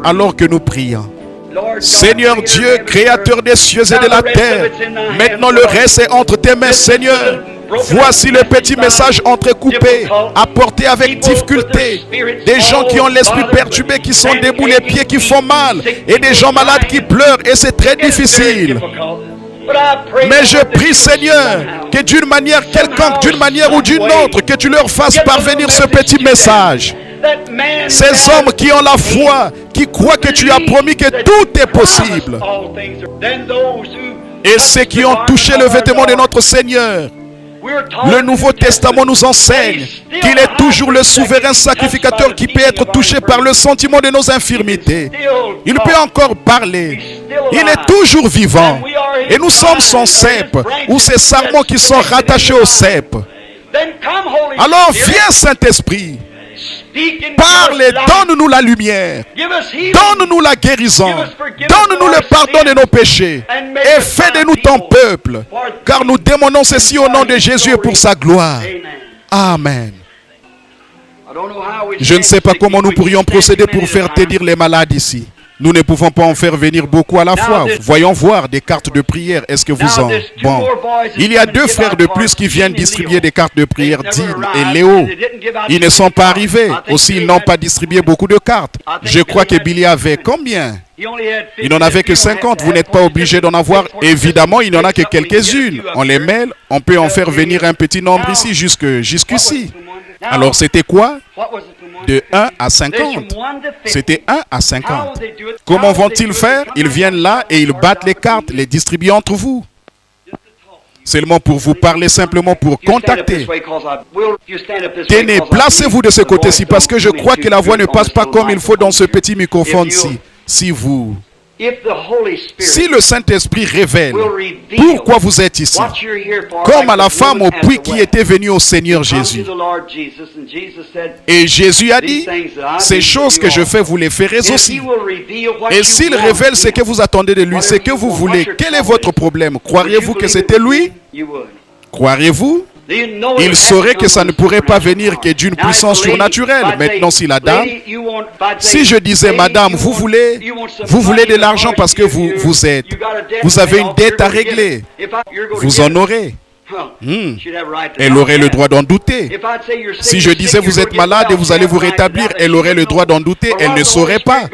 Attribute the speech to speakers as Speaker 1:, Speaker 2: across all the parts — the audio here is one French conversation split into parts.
Speaker 1: alors que nous prions. Seigneur Dieu, créateur des cieux et de la terre, maintenant le reste est entre tes mains, Seigneur. Voici le petit message entrecoupé, apporté avec difficulté. Des gens qui ont l'esprit perturbé, qui sont debout, les pieds qui font mal, et des gens malades qui pleurent, et c'est très difficile. Mais je prie, Seigneur, que d'une manière quelconque, d'une manière ou d'une autre, que tu leur fasses parvenir ce petit message. Ces hommes qui ont la foi, qui croient que tu as promis que tout est possible. Et ceux qui ont touché le vêtement de notre Seigneur. Le Nouveau Testament nous enseigne qu'il est toujours le souverain sacrificateur qui peut être touché par le sentiment de nos infirmités. Il peut encore parler. Il est toujours vivant. Et nous sommes son cep, ou ces sarments qui sont rattachés au cep. Alors viens, Saint-Esprit. Parle et donne-nous la lumière. Donne-nous la guérison. Donne-nous le pardon de nos péchés. Et fais de nous ton peuple. Car nous demandons ceci au nom de Jésus et pour sa gloire. Amen. Je ne sais pas comment nous pourrions procéder pour faire tenir les malades ici. Nous ne pouvons pas en faire venir beaucoup à la fois. Voyons voir des cartes de prière. Est-ce que vous en... Bon. Il y a 2 frères de plus qui viennent distribuer des cartes de prière, Dean et Léo. Ils ne sont pas arrivés. Aussi, ils n'ont pas distribué beaucoup de cartes. Je crois que Billy avait combien? Il n'en avait que 50. Vous n'êtes pas obligé d'en avoir. Évidemment, il n'y en a que quelques-unes. On les mêle. On peut en faire venir un petit nombre ici jusqu'ici. Alors, c'était quoi? De 1 à 50. C'était 1 à 50. Comment vont-ils faire? Ils viennent là et ils battent les cartes, les distribuent entre vous. Seulement pour vous parler, simplement pour contacter. Tenez, placez-vous de ce côté-ci parce que je crois que la voix ne passe pas comme il faut dans ce petit microphone-ci. Si le Saint-Esprit révèle pourquoi vous êtes ici, comme à la femme au puits qui était venue au Seigneur Jésus. Et Jésus a dit, ces choses que je fais, vous les ferez aussi. Et s'il révèle ce que vous attendez de lui, ce que vous voulez, quel est votre problème? Croiriez-vous que c'était lui? Croiriez-vous? Il saurait que ça ne pourrait pas venir que d'une puissance surnaturelle. Maintenant, si la dame, si je disais, madame, vous voulez de l'argent parce que vous avez une dette à régler, vous en aurez. Elle aurait le droit d'en douter. Si je disais vous êtes malade et vous allez vous rétablir, elle aurait le droit d'en douter, elle ne saurait pas.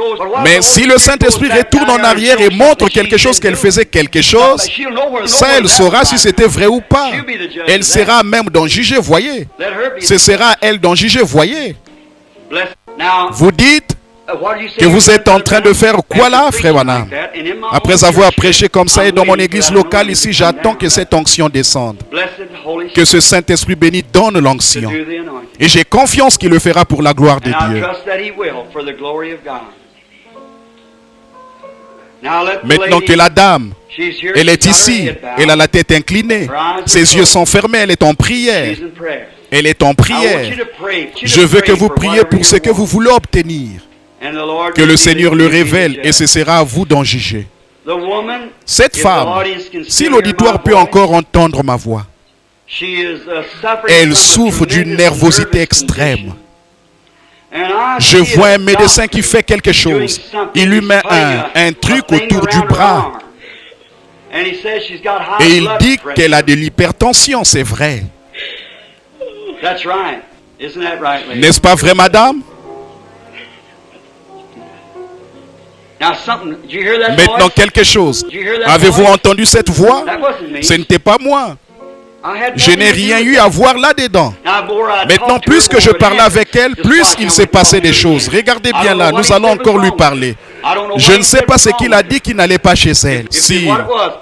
Speaker 1: Mais si le Saint-Esprit retourne en arrière et montre quelque chose, qu'elle faisait quelque chose, ça elle saura si c'était vrai ou pas. Elle sera même d'en juger, voyez. Ce sera à elle d'en juger, voyez. Vous dites que vous êtes en train de faire quoi là, frère Branham? Après avoir prêché comme ça et dans mon église locale ici, j'attends que cette onction descende. Que ce Saint-Esprit béni donne l'onction. Et j'ai confiance qu'il le fera pour la gloire de Dieu. Maintenant que la dame, elle est ici, elle a la tête inclinée, ses yeux sont fermés, elle est en prière. Elle est en prière. Je veux que vous priez pour ce que vous voulez obtenir. Que le Seigneur le révèle et ce sera à vous d'en juger. Cette femme, si l'auditoire peut encore entendre ma voix, elle souffre d'une nervosité extrême. Je vois un médecin qui fait quelque chose. Il lui met un truc autour du bras. Et il dit qu'elle a de l'hypertension, c'est vrai. N'est-ce pas vrai, madame? Maintenant, quelque chose. Avez-vous entendu cette voix? Ce n'était pas moi. Je n'ai rien eu à voir là-dedans. Maintenant, plus que je parlais avec elle, plus il s'est passé des choses. Regardez bien là, nous allons encore lui parler. Je ne sais pas ce qu'il a dit qu'il n'allait pas chez elle. Si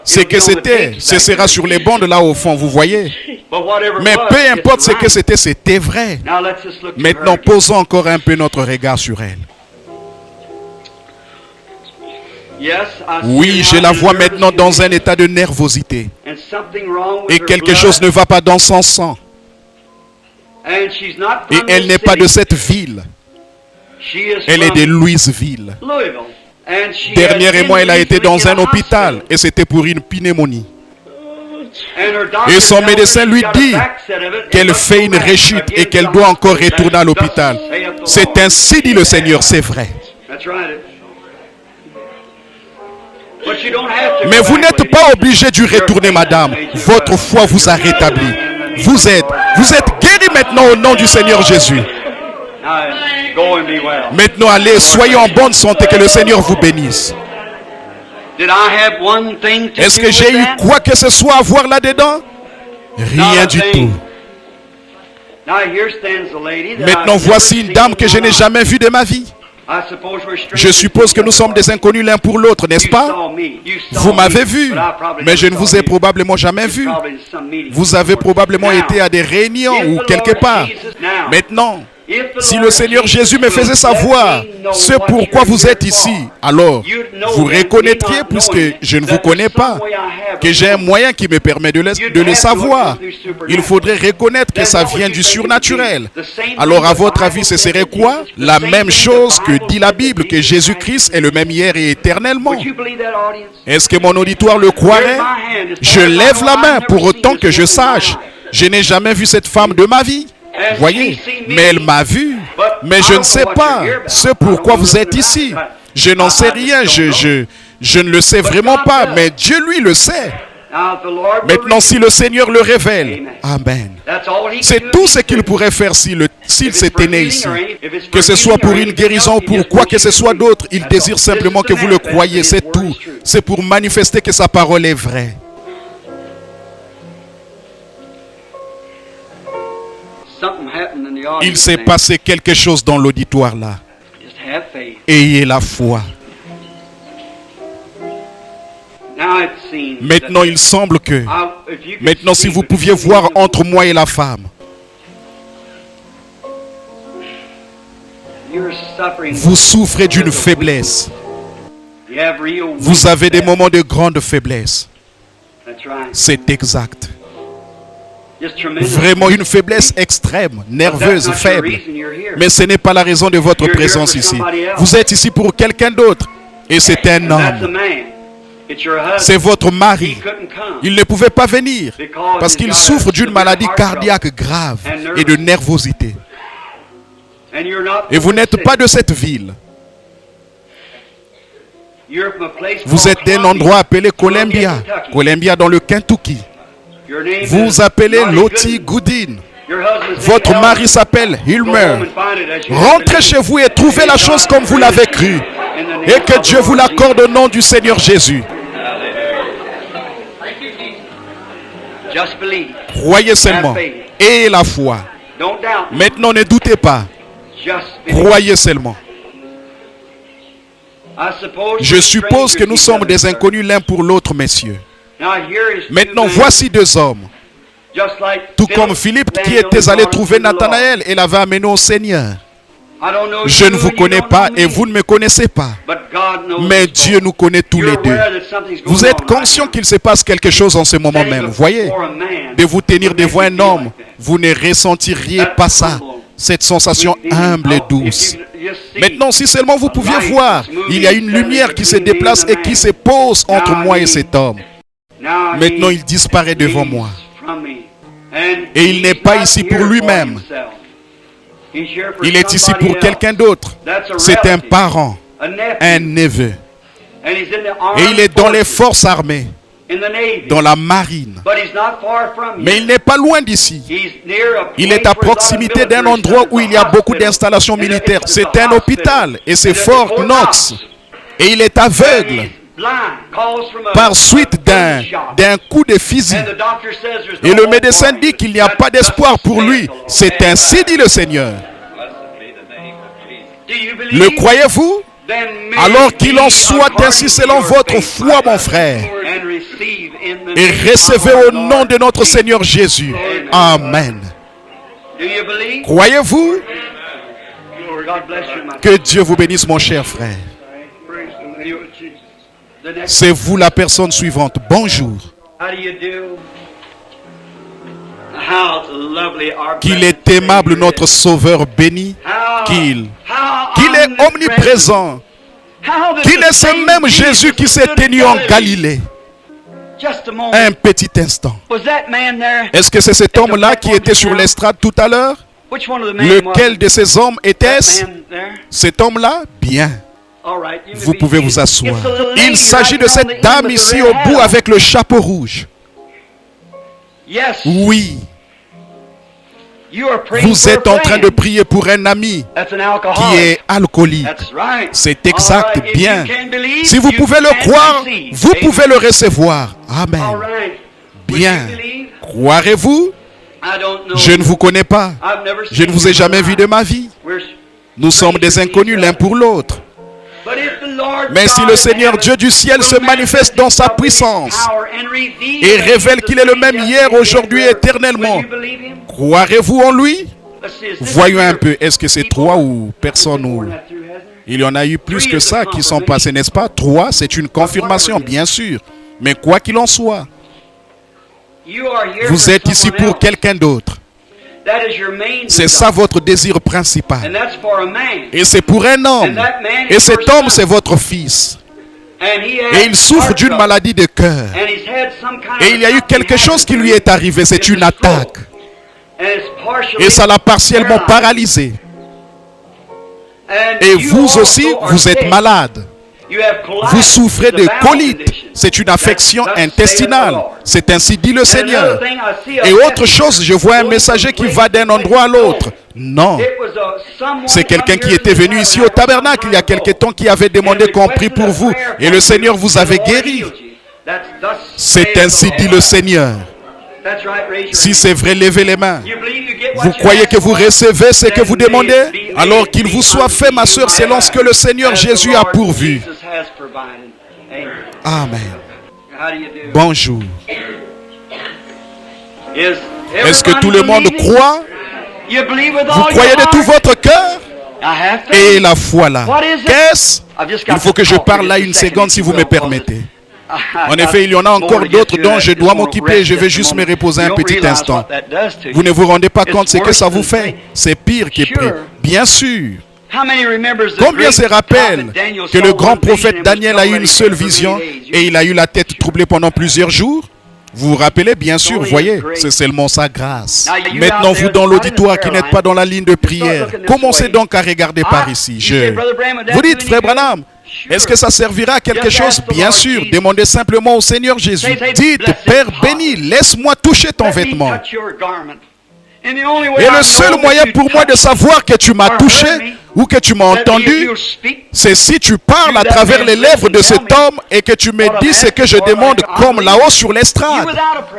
Speaker 1: c'est que c'était, ce sera sur les bandes là au fond, vous voyez. Mais peu importe ce que c'était, c'était vrai. Maintenant, posons encore un peu notre regard sur elle. Oui, je la vois maintenant dans un état de nervosité. Et quelque chose ne va pas dans son sang. Et elle n'est pas de cette ville. Elle est de Louisville. Dernièrement, elle a été dans un hôpital et c'était pour une pneumonie. Et son médecin lui dit qu'elle fait une rechute et qu'elle doit encore retourner à l'hôpital. C'est ainsi dit le Seigneur, c'est vrai. Mais vous n'êtes pas obligé d'y retourner, madame. Votre foi vous a rétabli. Vous êtes guéri maintenant au nom du Seigneur Jésus. Maintenant, allez, soyez en bonne santé, que le Seigneur vous bénisse. Est-ce que j'ai eu quoi que ce soit à voir là-dedans? Rien du tout. Maintenant, voici une dame que je n'ai jamais vue de ma vie. Je suppose que nous sommes des inconnus l'un pour l'autre, n'est-ce pas? Vous m'avez vu, mais je ne vous ai probablement jamais vu. Vous avez probablement été à des réunions ou quelque part. Maintenant, si le Seigneur Jésus me faisait savoir ce pourquoi vous êtes ici, alors vous reconnaîtriez, puisque je ne vous connais pas, que j'ai un moyen qui me permet de le savoir. Il faudrait reconnaître que ça vient du surnaturel. Alors à votre avis, ce serait quoi? La même chose que dit la Bible, que Jésus-Christ est le même hier et éternellement. Est-ce que mon auditoire le croirait? Je lève la main pour autant que je sache. Je n'ai jamais vu cette femme de ma vie. Voyez, mais elle m'a vu, mais je ne sais pas ce pourquoi vous êtes ici. Je n'en sais rien, je ne le sais vraiment pas, mais Dieu lui le sait. Maintenant, si le Seigneur le révèle, amen. C'est tout ce qu'il pourrait faire s'il s'était né ici. Que ce soit pour une guérison ou pour quoi que ce soit d'autre, il désire simplement que vous le croyiez, c'est tout. C'est pour manifester que sa parole est vraie. Il s'est passé quelque chose dans l'auditoire là. Ayez la foi. Maintenant, il semble que... Maintenant, si vous pouviez voir entre moi et la femme. Vous souffrez d'une faiblesse. Vous avez des moments de grande faiblesse. C'est exact. Vraiment une faiblesse extrême, nerveuse, faible. Mais ce n'est pas la raison de votre présence ici. Vous êtes ici pour quelqu'un d'autre. Et c'est un homme. C'est votre mari. Il ne pouvait pas venir parce qu'il souffre d'une maladie cardiaque grave et de nervosité. Et vous n'êtes pas de cette ville. Vous êtes d'un endroit appelé Columbia. Columbia dans le Kentucky. Vous appelez Lottie Goodin. Votre mari s'appelle Hilmer. Rentrez chez vous et trouvez la chose comme vous l'avez cru. Et que Dieu vous l'accorde au nom du Seigneur Jésus. Croyez seulement. Et la foi. Maintenant, ne doutez pas. Croyez seulement. Je suppose que nous sommes des inconnus l'un pour l'autre, messieurs. Maintenant, voici deux hommes. Tout comme Philippe qui était allé trouver Nathanaël et l'avait amené au Seigneur. Je ne vous connais pas et vous ne me connaissez pas. Mais Dieu nous connaît tous les deux. Vous êtes conscient qu'il se passe quelque chose en ce moment même. Voyez, de vous tenir devant un homme, vous ne ressentiriez pas ça. Cette sensation humble et douce. Maintenant, si seulement vous pouviez voir, il y a une lumière qui se déplace et qui se pose entre moi et cet homme. Maintenant, il disparaît devant moi. Et il n'est pas ici pour lui-même. Il est ici pour quelqu'un d'autre. C'est un parent, un neveu. Et il est dans les forces armées, dans la marine. Mais il n'est pas loin d'ici. Il est à proximité d'un endroit où il y a beaucoup d'installations militaires. C'est un hôpital et c'est Fort Knox. Et il est aveugle par suite d'un coup de fusil. Et le médecin dit qu'il n'y a pas d'espoir pour lui. C'est ainsi dit le Seigneur. Le croyez-vous? Alors qu'il en soit ainsi selon votre foi, mon frère. Et recevez au nom de notre Seigneur Jésus. Amen. Croyez-vous? Que Dieu vous bénisse, mon cher frère. C'est vous la personne suivante. Bonjour. Qu'il est aimable notre Sauveur béni. Qu'il est omniprésent. Qu'il est ce même Jésus qui s'est tenu en Galilée. Un petit instant. Est-ce que c'est cet homme-là qui était sur l'estrade tout à l'heure? Lequel de ces hommes était-ce? Cet homme-là? Bien. Vous pouvez vous asseoir. Il s'agit de cette dame ici au bout avec le chapeau rouge. Oui. Vous êtes en train de prier pour un ami qui est alcoolique. C'est exact, bien. Si vous pouvez le croire, vous pouvez le recevoir. Amen. Bien. Croirez-vous? Je ne vous connais pas. Je ne vous ai jamais vu de ma vie. Nous sommes des inconnus l'un pour l'autre. Mais si le Seigneur Dieu du ciel se manifeste dans sa puissance et révèle qu'il est le même hier, aujourd'hui, éternellement, croirez-vous en lui? Voyons un peu, est-ce que c'est 3 ou personne ou... Il y en a eu plus que ça qui sont passés, n'est-ce pas? 3, c'est une confirmation, bien sûr. Mais quoi qu'il en soit, vous êtes ici pour quelqu'un d'autre. C'est ça votre désir principal. Et c'est pour un homme. Et cet homme, c'est votre fils. Et il souffre d'une maladie de cœur. Et il y a eu quelque chose qui lui est arrivé. C'est une attaque. Et ça l'a partiellement paralysé. Et vous aussi, vous êtes malade. Vous souffrez de colite. C'est une affection intestinale. C'est ainsi dit le Seigneur. Et autre chose, je vois un messager qui va d'un endroit à l'autre. Non. C'est quelqu'un qui était venu ici au tabernacle il y a quelque temps qui avait demandé qu'on prie pour vous. Et le Seigneur vous avait guéri. C'est ainsi dit le Seigneur. Si c'est vrai, levez les mains. Vous croyez que vous recevez ce que vous demandez? Alors qu'il vous soit fait, ma soeur, selon ce que le Seigneur Jésus a pourvu. Amen. Bonjour. Est-ce que tout le monde croit? Vous croyez de tout votre cœur? Et la foi là. Qu'est-ce? Il faut que je parle là une seconde si vous me permettez. En effet, il y en a encore d'autres dont je dois m'occuper. Je vais juste me reposer un petit instant. Vous ne vous rendez pas compte ce que ça vous fait? C'est pire que pire. Bien sûr. Combien se rappellent que le grand prophète Daniel a eu une seule vision et il a eu la tête troublée pendant plusieurs jours? Vous vous rappelez, bien sûr, voyez, c'est seulement sa grâce. Maintenant, vous dans l'auditoire qui n'êtes pas dans la ligne de prière, commencez donc à regarder par ici. Vous dites, Frère Branham, est-ce que ça servira à quelque chose? Bien sûr, demandez simplement au Seigneur Jésus. Dites, Père béni, laisse-moi toucher ton vêtement. Et le seul moyen pour moi de savoir que tu m'as touché ou que tu m'as entendu, c'est si tu parles à travers les lèvres de cet homme et que tu me dis ce que je demande comme là-haut sur l'estrade.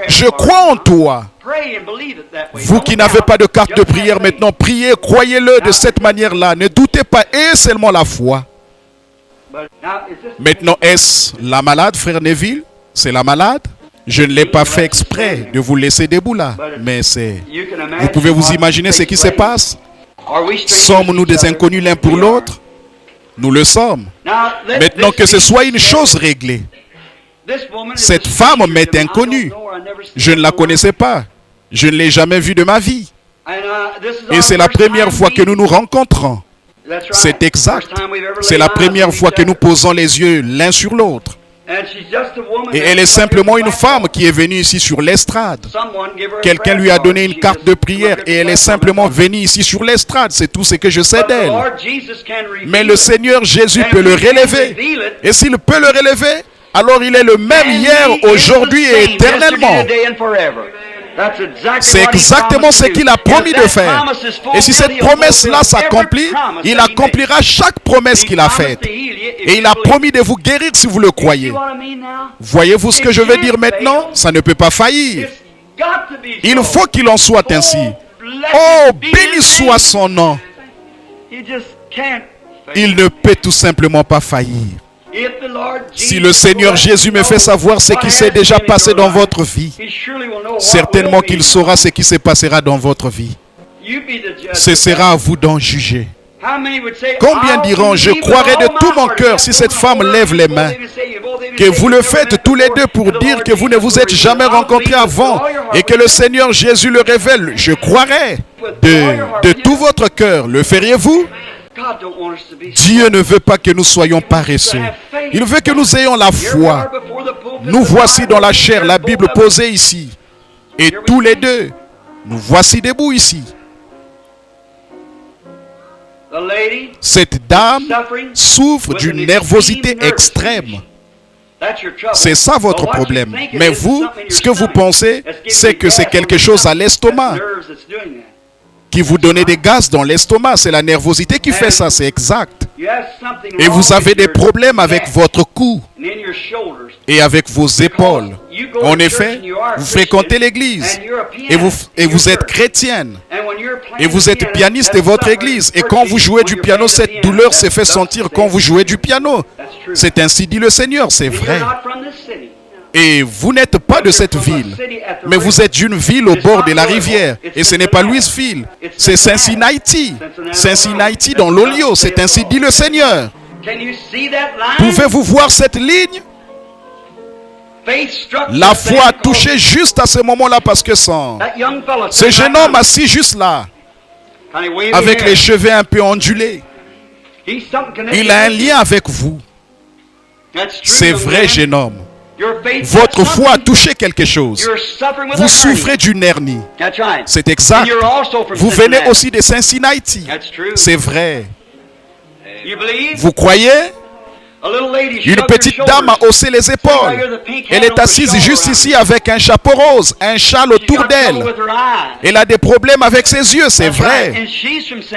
Speaker 1: Je crois en toi. Vous qui n'avez pas de carte de prière maintenant, priez, croyez-le de cette manière-là. Ne doutez pas, et seulement la foi. Maintenant, est-ce la malade, frère Neville? C'est la malade? Je ne l'ai pas fait exprès de vous laisser debout là, mais c'est... Vous pouvez vous imaginer ce qui se passe? Sommes-nous des inconnus l'un pour l'autre? Nous le sommes. Maintenant que ce soit une chose réglée. Cette femme m'est inconnue. Je ne la connaissais pas. Je ne l'ai jamais vue de ma vie. Et c'est la première fois que nous nous rencontrons. C'est exact. C'est la première fois que nous posons les yeux l'un sur l'autre. Et elle est simplement une femme qui est venue ici sur l'estrade. Quelqu'un lui a donné une carte de prière et elle est simplement venue ici sur l'estrade. C'est tout ce que je sais d'elle. Mais le Seigneur Jésus peut le relever. Et s'il peut le relever, alors il est le même hier, aujourd'hui et éternellement. C'est exactement ce qu'il a promis de faire. Et si cette promesse-là s'accomplit, il accomplira chaque promesse qu'il a faite. Et il a promis de vous guérir si vous le croyez. Voyez-vous ce que je veux dire maintenant? Ça ne peut pas faillir. Il faut qu'il en soit ainsi. Oh, béni soit son nom. Il ne peut tout simplement pas faillir. Si le Seigneur Jésus me fait savoir ce qui s'est déjà passé dans votre vie, certainement qu'il saura ce qui se passera dans votre vie. Ce sera à vous d'en juger. Combien diront, je croirai de tout mon cœur si cette femme lève les mains, que vous le faites tous les deux pour dire que vous ne vous êtes jamais rencontrés avant et que le Seigneur Jésus le révèle. Je croirai de tout votre cœur. Le feriez-vous? Dieu ne veut pas que nous soyons paresseux. Il veut que nous ayons la foi. Nous voici dans la chair, la Bible posée ici. Et tous les deux, nous voici debout ici. Cette dame souffre d'une nervosité extrême. C'est ça votre problème. Mais vous, ce que vous pensez, c'est que c'est quelque chose à l'estomac qui vous donne des gaz dans l'estomac. C'est la nervosité qui fait ça, c'est exact. Et vous avez des problèmes avec votre cou et avec vos épaules. En effet, vous fréquentez l'église et vous êtes chrétienne et vous êtes pianiste de votre église. Et quand vous jouez du piano, cette douleur s'est fait sentir quand vous jouez du piano. C'est ainsi dit le Seigneur, c'est vrai. Et vous n'êtes pas de cette ville, mais vous êtes d'une ville au bord de la rivière. Et ce n'est pas Louisville, c'est Cincinnati. Cincinnati dans l'Olio, c'est ainsi dit le Seigneur. Pouvez-vous voir cette ligne? La foi a touché juste à ce moment-là parce que ce jeune homme assis juste là, avec les cheveux un peu ondulés, il a un lien avec vous. C'est vrai, jeune homme. Votre foi a touché quelque chose. Vous souffrez d'une hernie. C'est exact. Vous venez aussi de Cincinnati. C'est vrai. Vous croyez? Une petite dame a haussé les épaules. Elle est assise juste ici avec un chapeau rose, un châle autour d'elle. Elle a des problèmes avec ses yeux, c'est vrai.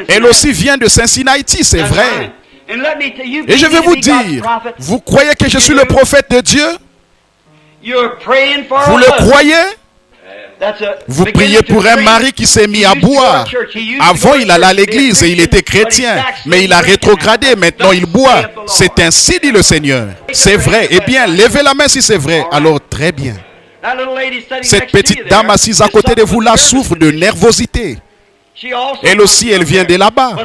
Speaker 1: Elle aussi vient de Cincinnati, c'est vrai. Et je vais vous dire, vous croyez que je suis le prophète de Dieu? Vous le croyez? Vous priez pour un mari qui s'est mis à boire. Avant, il allait à l'église et il était chrétien. Mais il a rétrogradé, maintenant il boit. C'est ainsi dit le Seigneur. C'est vrai. Eh bien, levez la main si c'est vrai. Alors, très bien. Cette petite dame assise à côté de vous là souffre de nervosité. Elle aussi, elle vient de là-bas.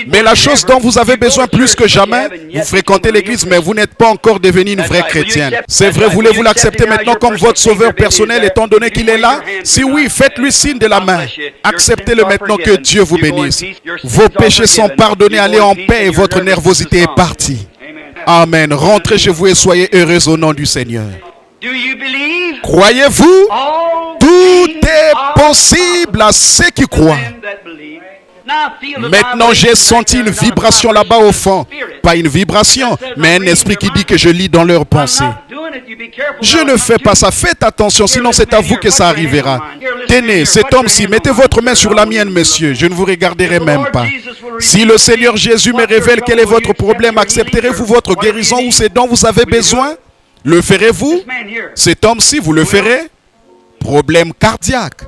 Speaker 1: Mais la chose dont vous avez besoin plus que jamais, vous fréquentez l'église, mais vous n'êtes pas encore devenu une vraie chrétienne. C'est vrai, voulez-vous l'accepter maintenant comme votre sauveur personnel, étant donné qu'il est là? Si oui, faites-lui signe de la main. Acceptez-le maintenant, que Dieu vous bénisse. Vos péchés sont pardonnés, allez en paix et votre nervosité est partie. Amen. Rentrez chez vous et soyez heureux au nom du Seigneur. Croyez-vous? Tout est possible à ceux qui croient. Maintenant, j'ai senti une vibration là-bas au fond. Pas une vibration, mais un esprit qui dit que je lis dans leurs pensées. Je ne fais pas ça. Faites attention, sinon c'est à vous que ça arrivera. Tenez, cet homme-ci, mettez votre main sur la mienne, monsieur. Je ne vous regarderai même pas. Si le Seigneur Jésus me révèle quel est votre problème, accepterez-vous votre guérison ou ce dont vous avez besoin? Le ferez-vous? Cet homme-ci, vous le ferez? Problème cardiaque.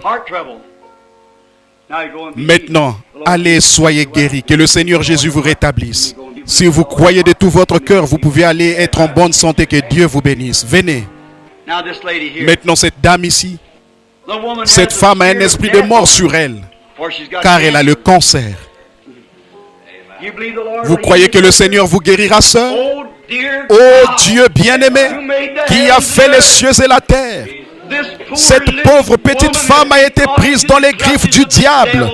Speaker 1: Maintenant, allez, soyez guéris. Que le Seigneur Jésus vous rétablisse. Si vous croyez de tout votre cœur, vous pouvez aller être en bonne santé. Que Dieu vous bénisse. Venez. Maintenant, cette dame ici, cette femme a un esprit de mort sur elle, car elle a le cancer. Vous croyez que le Seigneur vous guérira, sœur? Oh Dieu bien-aimé, qui a fait les cieux et la terre, cette pauvre petite femme a été prise dans les griffes du diable.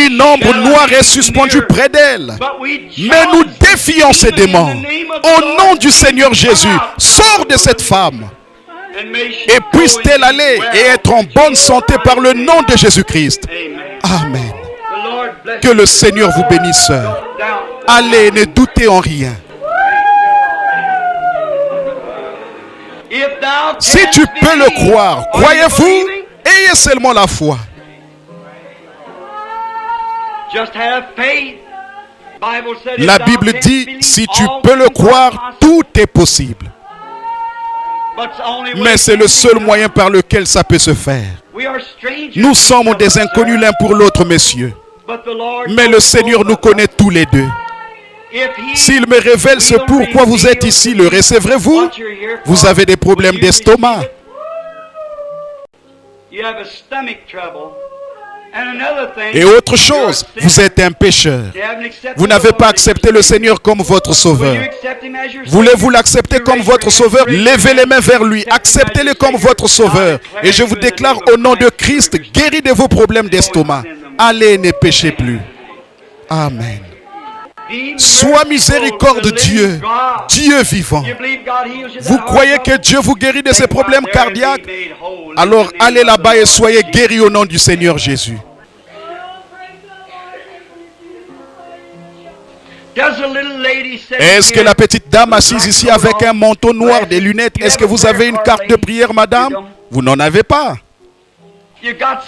Speaker 1: Une ombre noire est suspendue près d'elle. Mais nous défions ces démons. Au nom du Seigneur Jésus, sors de cette femme. Et puisse-t-elle aller et être en bonne santé par le nom de Jésus-Christ. Amen. Que le Seigneur vous bénisse, sœur. Allez, ne doutez en rien. Si tu peux le croire, croyez-vous, ayez seulement la foi. La Bible dit, si tu peux le croire, tout est possible. Mais c'est le seul moyen par lequel ça peut se faire. Nous sommes des inconnus l'un pour l'autre, messieurs. Mais le Seigneur nous connaît tous les deux. S'il me révèle ce pourquoi vous êtes ici, le recevrez-vous? Vous avez des problèmes d'estomac. Et autre chose, vous êtes un pécheur. Vous n'avez pas accepté le Seigneur comme votre sauveur. Voulez-vous l'accepter comme votre sauveur? Levez les mains vers lui, acceptez-le comme votre sauveur. Et je vous déclare au nom de Christ, guéri de vos problèmes d'estomac. Allez, ne péchez plus. Amen. Sois miséricorde Dieu, Dieu vivant. Vous croyez que Dieu vous guérit de ces problèmes cardiaques? Alors allez là-bas et soyez guéris au nom du Seigneur Jésus. Est-ce que la petite dame assise ici avec un manteau noir, des lunettes, est-ce que vous avez une carte de prière, madame? Vous n'en avez pas.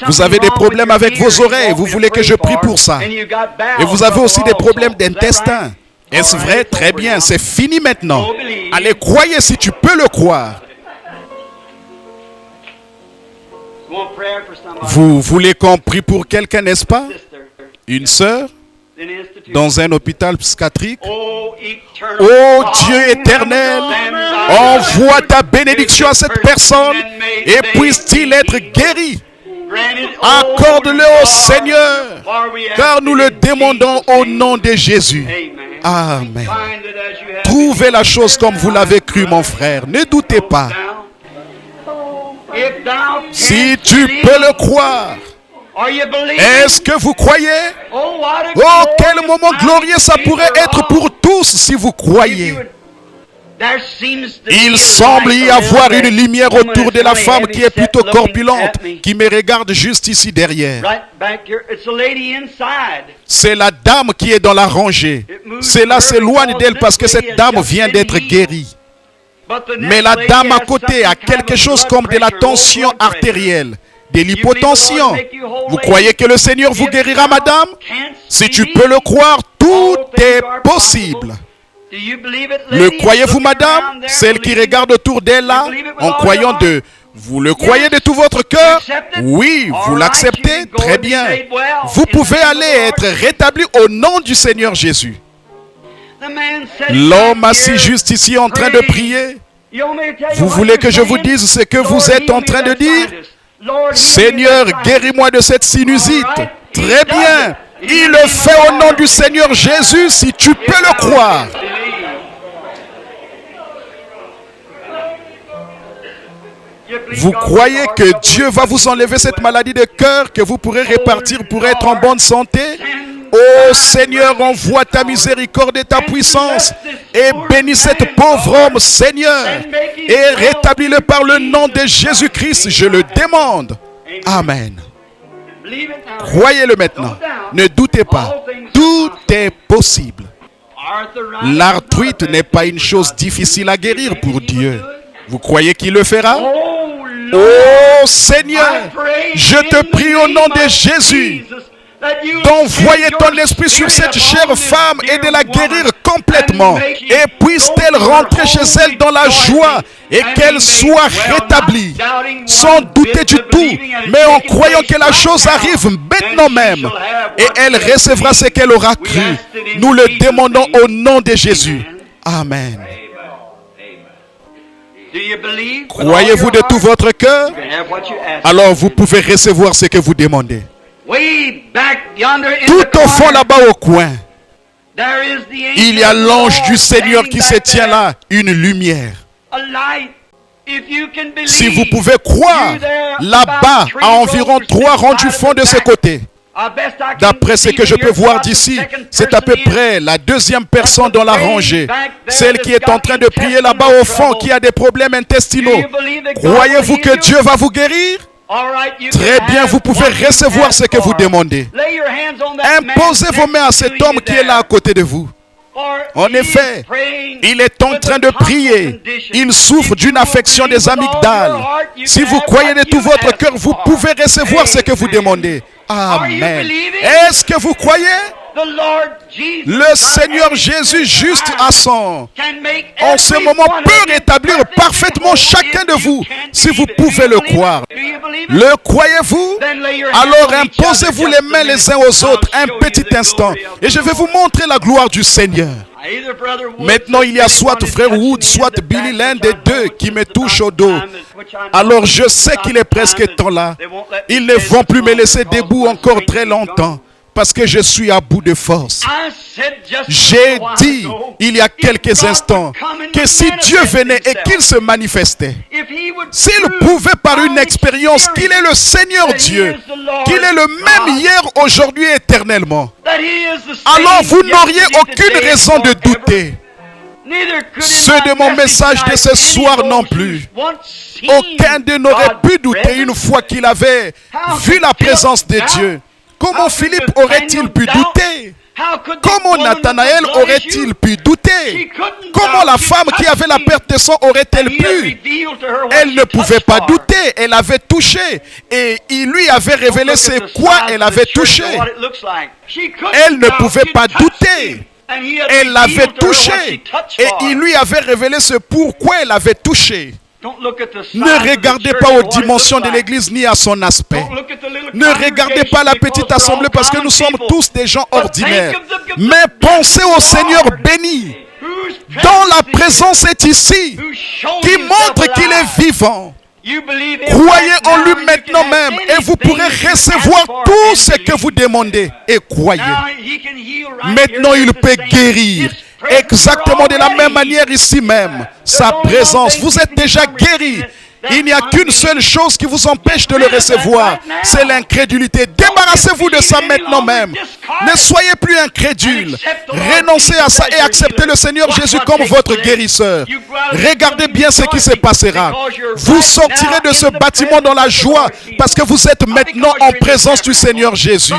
Speaker 1: Vous avez des problèmes avec vos oreilles, vous voulez que je prie pour ça. Et vous avez aussi des problèmes d'intestin. Est-ce vrai? Très bien, c'est fini maintenant. Allez, croyez si tu peux le croire. Vous voulez qu'on prie pour quelqu'un, n'est-ce pas? Une sœur dans un hôpital psychiatrique. Oh Dieu éternel, envoie ta bénédiction à cette personne et puisse-t-il être guéri. Accorde-le au Seigneur, car nous le demandons au nom de Jésus. Amen. Trouvez la chose comme vous l'avez cru, mon frère. Ne doutez pas. Si tu peux le croire, est-ce que vous croyez? Oh, quel moment glorieux ça pourrait être pour tous si vous croyez. Il semble y avoir une lumière autour de la femme qui est plutôt corpulente, qui me regarde juste ici derrière. C'est la dame qui est dans la rangée. Cela s'éloigne d'elle parce que cette dame vient d'être guérie. Mais la dame à côté a quelque chose comme de la tension artérielle, de l'hypotension. Vous croyez que le Seigneur vous guérira, madame? Si tu peux le croire, tout est possible. Le croyez-vous, madame? Celle qui regarde autour d'elle là, en croyant de... Vous le croyez de tout votre cœur? Oui, vous l'acceptez? Très bien. Vous pouvez aller être rétabli au nom du Seigneur Jésus. L'homme assis juste ici en train de prier. Vous voulez que je vous dise ce que vous êtes en train de dire? Seigneur, guéris-moi de cette sinusite. Très bien. Il le fait au nom du Seigneur Jésus si tu peux le croire. Vous croyez que Dieu va vous enlever cette maladie de cœur, que vous pourrez répartir pour être en bonne santé? Oh Seigneur, envoie ta miséricorde et ta puissance et bénis cette pauvre homme, Seigneur, et rétablis-le par le nom de Jésus-Christ, je le demande. Amen. Croyez-le maintenant. Ne doutez pas. Tout est possible. L'arthrite n'est pas une chose difficile à guérir pour Dieu. Vous croyez qu'il le fera? Oh Seigneur, je te prie au nom de Jésus d'envoyer ton esprit sur cette chère femme et de la guérir complètement. Et puisse-t-elle rentrer chez elle dans la joie et qu'elle soit rétablie, sans douter du tout, mais en croyant que la chose arrive maintenant même. Et elle recevra ce qu'elle aura cru. Nous le demandons au nom de Jésus. Amen. Croyez-vous de tout votre cœur? Alors vous pouvez recevoir ce que vous demandez. Tout au fond là-bas au coin, il y a l'ange du Seigneur qui se tient là, une lumière. Si vous pouvez croire, là-bas, à environ 3 rangs du fond de ce côté, d'après ce que je peux voir d'ici, c'est à peu près la 2e personne dans la rangée. Celle qui est en train de prier là-bas au fond, qui a des problèmes intestinaux. Croyez-vous que Dieu va vous guérir? Très bien, vous pouvez recevoir ce que vous demandez. Imposez vos mains à cet homme qui est là à côté de vous. En effet, il est en train de prier. Il souffre d'une affection des amygdales. Si vous croyez de tout votre cœur, vous pouvez recevoir ce que vous demandez. Amen. Est-ce que vous croyez? Le Seigneur Jésus, juste à son, en ce moment, peut rétablir parfaitement chacun de vous, si vous pouvez le croire. Le croyez-vous? Alors imposez-vous les mains les uns aux autres un petit instant, et je vais vous montrer la gloire du Seigneur. Maintenant, il y a soit Frère Wood, soit Billy, l'un des deux qui me touche au dos. Alors je sais qu'il est presque temps là. Ils ne vont plus me laisser debout encore très longtemps, parce que je suis à bout de force. J'ai dit, il y a quelques instants, que si Dieu venait et qu'il se manifestait, s'il pouvait par une expérience qu'il est le Seigneur Dieu, qu'il est le même hier, aujourd'hui et éternellement, alors vous n'auriez aucune raison de douter. Ceux de mon message de ce soir non plus. Aucun d'eux n'aurait pu douter une fois qu'il avait vu la présence de Dieu. Comment Philippe aurait-il pu douter? Comment Nathanaël aurait-il pu douter? Comment la femme qui avait la perte de sang aurait-elle pu? Elle ne pouvait pas douter, elle avait touché. Et il lui avait révélé c'est quoi elle avait touché. Elle ne pouvait pas douter. Elle l'avait touché. Et il lui avait révélé ce pourquoi elle avait touché. Ne regardez pas aux dimensions de l'église ni à son aspect. Ne regardez pas la petite assemblée parce que nous sommes tous des gens ordinaires. Mais pensez au Seigneur béni, dont la présence est ici, qui montre qu'il est vivant. Croyez en lui maintenant même et vous pourrez recevoir tout ce que vous demandez. Et croyez. Maintenant, il peut guérir. Exactement de la même manière ici même. Sa présence, vous êtes déjà guéri. Il n'y a qu'une seule chose qui vous empêche de le recevoir, c'est l'incrédulité. Débarrassez-vous de ça maintenant même. Ne soyez plus incrédule. Renoncez à ça et acceptez le Seigneur Jésus comme votre guérisseur. Regardez bien ce qui se passera. Vous sortirez de ce bâtiment dans la joie parce que vous êtes maintenant en présence du Seigneur Jésus.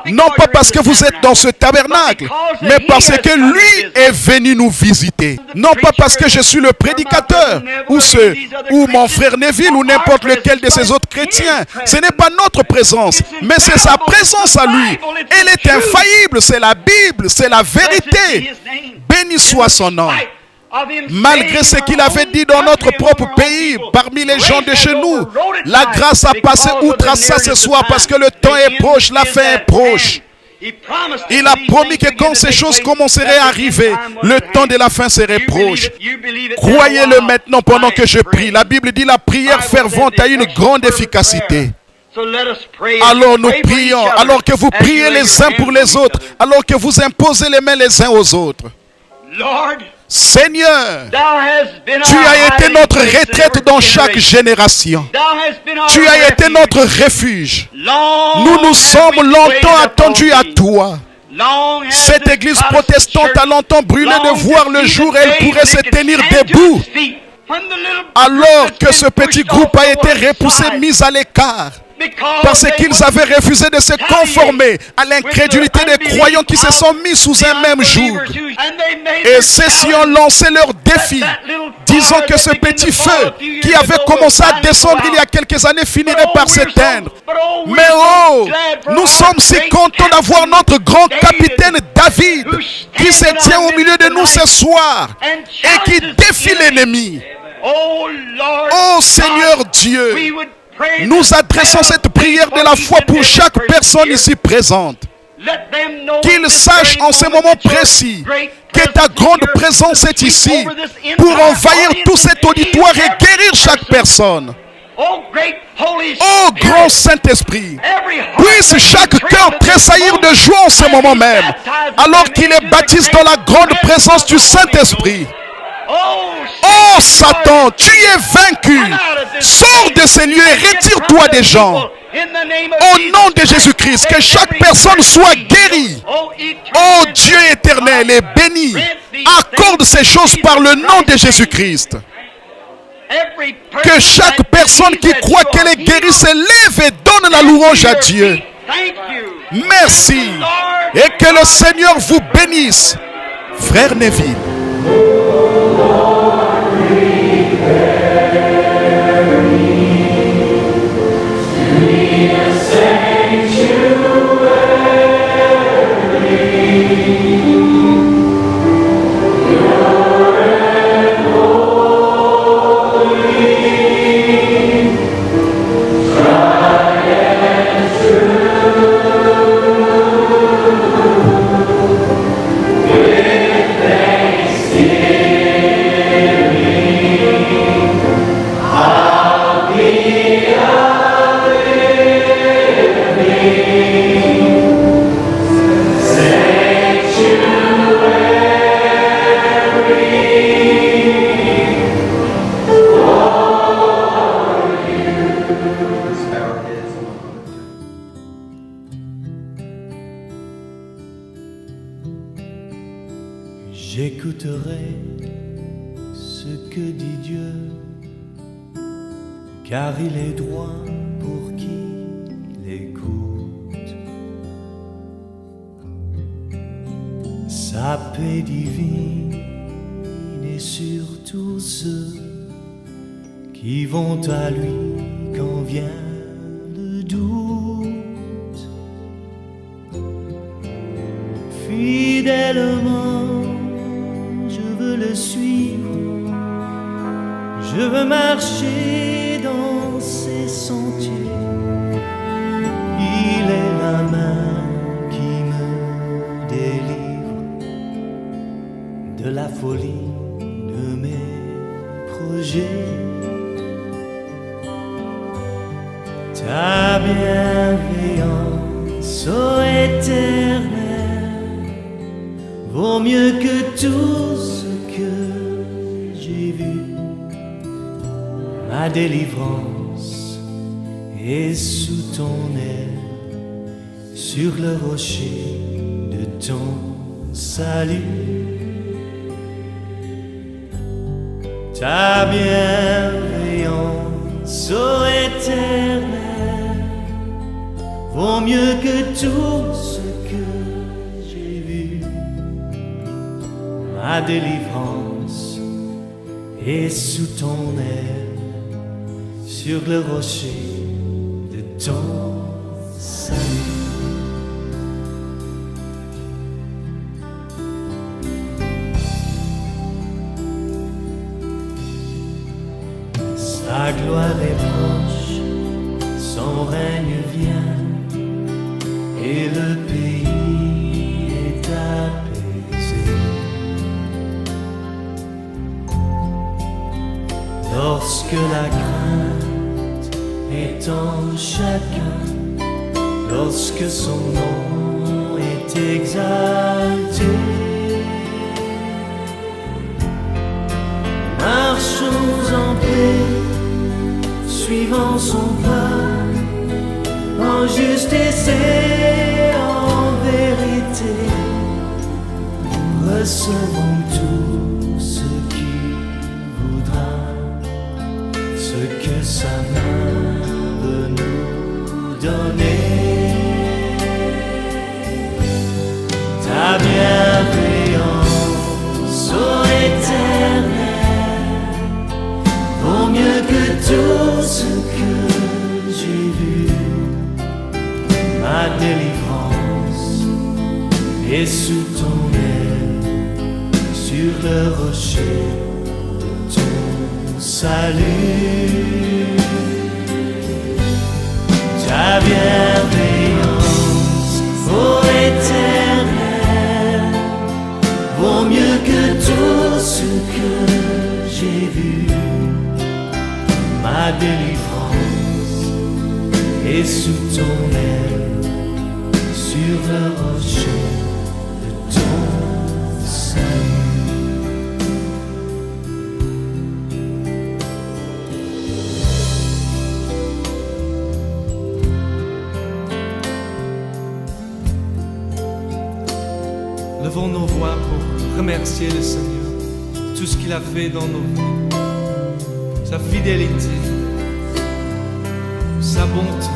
Speaker 1: Non pas parce que vous êtes dans ce tabernacle, mais parce que lui est venu nous visiter. Non pas parce que je suis le prédicateur ou mon frère Neville ou n'importe lequel de ces autres chrétiens. Ce n'est pas notre présence, mais c'est sa présence à lui. Elle est infaillible, c'est la Bible, c'est la vérité. Béni soit son nom. Malgré ce qu'il avait dit dans notre propre pays, parmi les gens de chez nous, la grâce a passé outre à ça ce soir parce que le temps est proche, la fin est proche. Il a promis que quand ces choses commenceraient à arriver, le temps de la fin serait proche. Croyez-le maintenant pendant que je prie. La Bible dit la prière fervente a une grande efficacité. Alors nous prions, alors que vous priez les uns pour les autres, alors que vous imposez les mains les uns aux autres. Seigneur, tu as été notre retraite dans chaque génération. Tu as été notre refuge. Nous nous sommes longtemps attendus à toi. Cette église protestante a longtemps brûlé de voir le jour où elle pourrait se tenir debout. Alors que ce petit groupe a été repoussé, mis à l'écart. Parce qu'ils avaient refusé de se conformer à l'incrédulité des croyants qui se sont mis sous un même joug. Et ceux-ci ont lancé leur défi, disant que ce petit feu qui avait commencé à descendre il y a quelques années finirait par s'éteindre. Mais oh, nous sommes si contents d'avoir notre grand capitaine David qui se tient au milieu de nous ce soir et qui défie l'ennemi. Oh Seigneur Dieu, nous adressons cette prière de la foi pour chaque personne ici présente. Qu'ils sachent en ce moment précis que ta grande présence est ici pour envahir tout cet auditoire et guérir chaque personne. Oh grand Saint-Esprit, puisse chaque cœur tressaillir de joie en ce moment même, alors qu'il est baptisé dans la grande présence du Saint-Esprit. Oh Satan, tu es vaincu. Sors de ces lieux et retire-toi des gens. Au nom de Jésus-Christ, que chaque personne soit guérie. Oh Dieu éternel et béni, accorde ces choses par le nom de Jésus-Christ. Que chaque personne qui croit qu'elle est guérie se lève et donne la louange à Dieu. Merci. Et que le Seigneur vous bénisse. Frère Neville.
Speaker 2: J'écouterai ce que dit Dieu, car il est droit pour qui l'écoute. paix divine est sur tous ceux qui vont à lui quand vient le doute. Fidèlement, je veux le suivre, je veux marcher dans ses sentiers. Il est la main qui me délivre de la folie de mes projets. Ta bienveillance, ô Éternel, vaut mieux que tout ce que j'ai vu. Ma délivrance est sous ton aile, sur le rocher de ton salut. Ta bienveillance, ô Éternel, vaut mieux que tout ce que j'ai vu. Ma délivrance est sous ton aile, sur le rocher de ton salut. Sa gloire est proche, son règne vient, et le pays est apaisé. Lorsque la crainte est en chacun, lorsque son nom est exalté, marchons en paix, suivant son pas, en justice et en vérité. Recevons tout ce qu'il voudra, ce que sa main veut nous donner. Ta bienveillance, ô Éternel, vaut mieux que tout ce que j'ai vu. Ma délivrance est sous ton aile, sur le rocher de ton salut. Ta bienveillance, ô Éternel, vaut mieux que tout ce que j'ai vu. Ma délivrance est sous ton aile, sur le rocher de ton salut.
Speaker 3: Levons nos voix pour remercier le Seigneur pour tout ce qu'il a fait dans nos vies, sa fidélité, sa bonté.